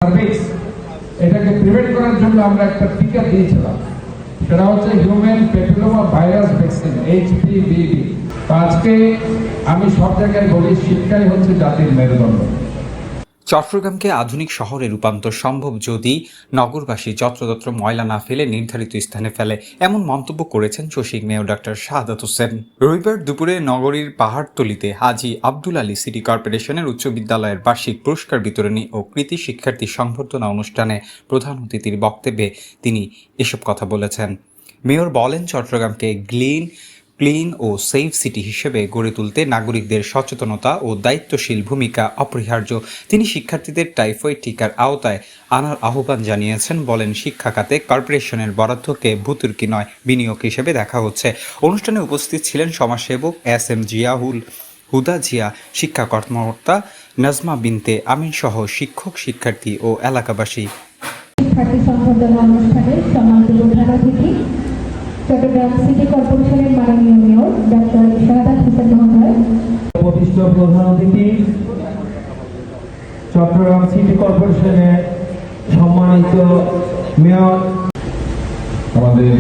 Service এটাকে prevent করার জন্য আমরা একটা টিকা দিয়েছিলাম, সেটা হচ্ছে human papilloma virus vaccine HPV। আজকে আমি সব জায়গায় বলি শিক্ষাই হচ্ছে জাতির মেরুদণ্ড। চট্টগ্রামকে আধুনিক শহরে রূপান্তর সম্ভব যদি নগরবাসী যত্রতত্র ময়লা না ফেলে নির্ধারিত স্থানে ফেলে, এমন মন্তব্য করেছেন চসিক মেয়র ডক্টর শাহাদাত হোসেন। রবিবার দুপুরে নগরীর পাহাড়তলীতে হাজী আব্দুল আলী সিটি কর্পোরেশনের উচ্চ বিদ্যালয়ের বার্ষিক পুরস্কার বিতরণী ও কৃতি শিক্ষার্থী সংবর্ধনা অনুষ্ঠানে প্রধান অতিথির বক্তব্যে তিনি এসব কথা বলেছেন। মেয়র বলেন, চট্টগ্রামকে ক্লিন ও সেফ সিটি হিসেবে গড়ে তুলতে নাগরিকদের সচেতনতা ও দায়িত্বশীল ভূমিকা অপরিহার্য। তিনি শিক্ষার্থীদের টাইফয়েড টিকার আওতায় আনার আহ্বান জানিয়েছেন। বলেন, শিক্ষা খাতে কর্পোরেশনের বরাদ্দকে ভূতুর্কি নয়, বিনিয়োগ হিসেবে দেখা হচ্ছে। অনুষ্ঠানে উপস্থিত ছিলেন সমাজসেবক SM জিয়াউল হুদা জিয়া, শিক্ষা কর্মকর্তা নাজমা বিনতে আমিন সহ শিক্ষক, শিক্ষার্থী ও এলাকাবাসী। শিক্ষার্থী সংবর্ধনা অনুষ্ঠানে সম্মানিত প্রধান অতিথি চট্টগ্রাম সিটি কর্পোরেশনের মাননীয় মেয়র ডক্টর শাহাদাত হোসেন মহোদয়, উপবিষ্ট প্রধান অতিথি চট্টগ্রাম সিটি কর্পোরেশনের সম্মানিত মেয়র আমাদের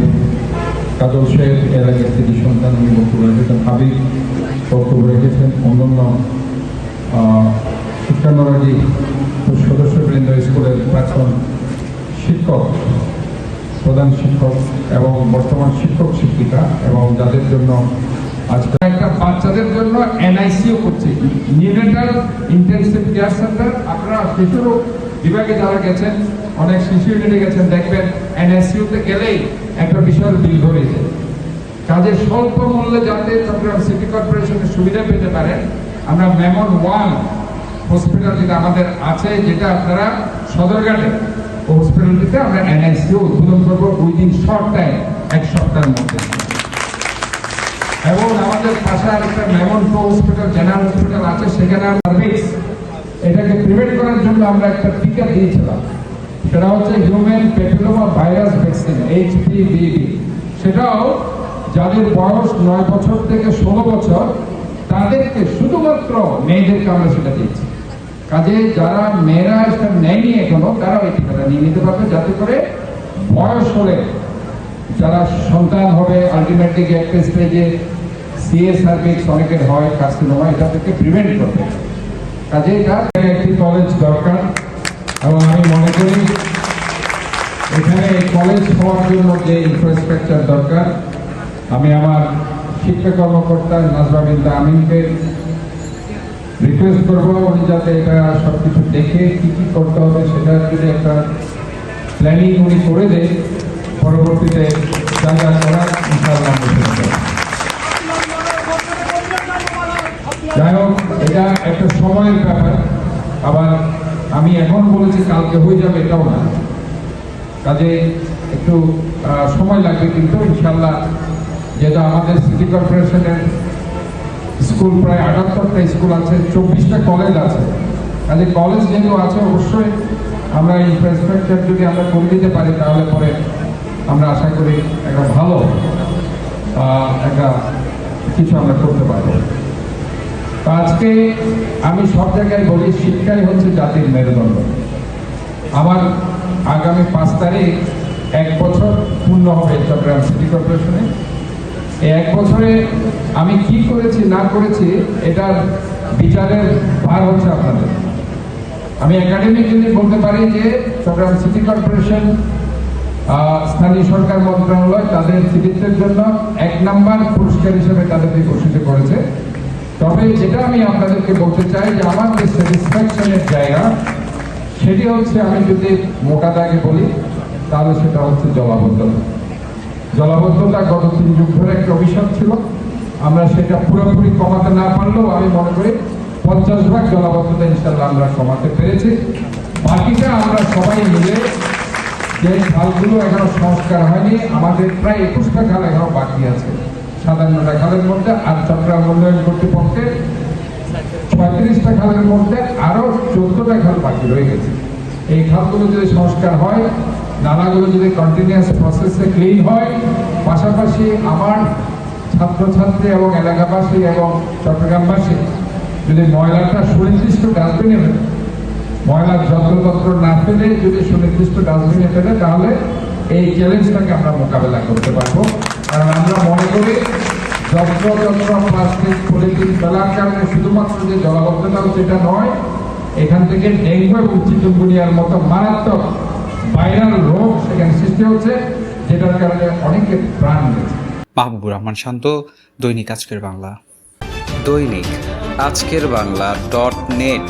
কাজল শেখ, এর আগে সিটি সন্তান উনি বক্তব্য রেখেছেন, হাবিব বক্তব্য রেখেছেন, অন্যান্য শিক্ষানুরাগী সদস্যবৃন্দ, স্কুলের প্রাক্তন শিক্ষক, প্রধান শিক্ষক এবং বর্তমান শিক্ষক শিক্ষিকা, এবং যাদের জন্য আজকে একটা বাচ্চাদের জন্য NICU করছে, নিউনেটাল ইন্টেনসিভ কেয়ার সেন্টার। আপনারা শিশু রোগ বিভাগে যারা গেছেন, অনেক শিশু ইউনিটে গেছেন, দেখবেন NICU-তে গেলেই একটা বিশাল বিল ধরে যায়। কাজে স্বল্প মূল্যে যাতে চট্টগ্রাম সিটি কর্পোরেশনের সুবিধা পেতে পারেন, আমরা মেমন 1 হসপিটাল যেটা আমাদের আছে, যেটা আপনারা সদরঘাটে হসপিটালটিতে আমরা NICU উদ্বোধন করবো উইদিন শর্ট টাইম, 1 সপ্তাহের মধ্যে। এবং আমাদের পাশে আরেকটা মেমন 2 হসপিটাল, জেনারেল হসপিটাল আছে, সেখানে সার্ভিস এটাকে প্রিভেন্ট করার জন্য আমরা একটা টিকা দিয়েছিলাম, সেটা হচ্ছে human papilloma virus vaccine HPV। সেটাও যাদের বয়স 9 বছর থেকে 16 বছর, তাদেরকে শুধুমাত্র মেয়েদেরকে আমরা সেটা দিচ্ছি। কাজে যারা মেয়েরা সেটা নেয়নি এখনো, তারা এই টিকাটা নিয়ে নিতে পারবে, যাতে করে বয়স হলে যারা সন্তান হবে, আলটিমেটলি একটা স্টেজে CA সার্ভিক্স অনেকের হয়, কার্সিনোমা, এটা থেকে প্রিভেন্ট করবে। কাজে এটা একটি কলেজ দরকার, এবং আমি মনে করি এখানে কলেজ হওয়ার জন্য যে ইনফ্রাস্ট্রাকচার দরকার, আমি আমার শিক্ষা কর্মকর্তা নাজমা বিনতে আমিনকে রিকোয়েস্ট করবো, উনি যাতে এটা সবকিছু দেখে কি কি করতে হবে সেটা যদি একটা প্ল্যানিং উনি করে দেয়, পরবর্তীতে যা যা করার ইনশাআল্লাহ যাই হোক, এটা একটা সময়ের ব্যাপার। আবার আমি এখন বলেছি কালকে হয়ে যাবে এটাও না, কাজে একটু সময় লাগবে, কিন্তু ইনশাআল্লাহ যেটা আমাদের সিটি কর্পোরেশনের স্কুল প্রায় 78টা স্কুল আছে, 24টা কলেজ আছে। কাজে কলেজ যেহেতু আছে, অবশ্যই আমরা ইনফ্রাস্ট্রাকচার যদি আমরা করে দিতে পারি, তাহলে পরে আমরা আশা করি একটা ভালো একটা কিছু আমরা করতে পারবো। আজকে আমি সব জায়গায় বলি শিক্ষাই হচ্ছে জাতির মেরুদণ্ড। আমার আগামী 5 তারিখ 1 বছর পূর্ণ হবে চট্টগ্রাম সিটি কর্পোরেশনে। এই 1 বছরে আমি কি করেছি না করেছি, এটার বিচারের ভার হচ্ছে আপনাদের। আমি একাডেমিক্যালি বলতে পারি যে চট্টগ্রাম সিটি কর্পোরেশন, স্থানীয় সরকার মন্ত্রণালয় তাদের কৃতিত্বের জন্য 1 নাম্বার পুরস্কার হিসেবে তাদেরকে ঘোষিত করেছে। তবে যেটা আমি আপনাদেরকে বলতে চাই যে আমার যে স্যাটিসফ্যাকশনের জায়গা, সেটি হচ্ছে, আমি যদি মোটা দাগে বলি, তাহলে সেটা হচ্ছে জলাবদ্ধতা। জলাবদ্ধতা গত 3 যুগ ধরে একটা অভিশাপ ছিল। আমরা সেটা পুরোপুরি কমাতে না পারলেও আমি মনে করি 50% জলাবদ্ধতা ইনশাআল্লাহ আমরা কমাতে পেরেছি। বাকিটা আমরা সবাই মিলে, যে খালগুলো এখনো সংস্কার হয়নি, আমাদের প্রায় 21টা খাল এখনো বাকি আছে 57টা খালের মধ্যে, আর চট্টগ্রাম উন্নয়ন কর্তৃপক্ষের 35টা খালের মধ্যে আরো 14টা খাল বাকি রয়ে গেছে। এই খালগুলো যদি সংস্কার হয়, নালাগুলো যদি কন্টিনিউয়াস প্রসেসে ক্লিন হয়, পাশাপাশি আমার ছাত্রছাত্রী এবং এলাকাবাসী এবং চট্টগ্রামবাসী যদি ময়লাটা সুনির্দিষ্ট ডাস্টবিনে ময়লার যত্রতত্র না ফেলে যদি সুনির্দিষ্ট ডাস্টবিনে ফেলে তাহলে এই চ্যালেঞ্জটাকে আমরা মোকাবেলা করতে পারবো। কারণ আমরা মনে করি যত্রতত্র প্লাস্টিক পলিথিন ফেলার কারণে শুধুমাত্র যে জলাবদ্ধতা হচ্ছে এটা নয়, এখান থেকে ডেঙ্গু এবং চিকুনগুনিয়ার মতো মারাত্মক ভাইরাল রোগ সেখানে সৃষ্টি হচ্ছে, যেটার কারণে অনেকের প্রাণ গেছে। মাহবুবুর রহমান শান্ত, দৈনিক আজকের বাংলা। দৈনিক আজকের বাংলা .net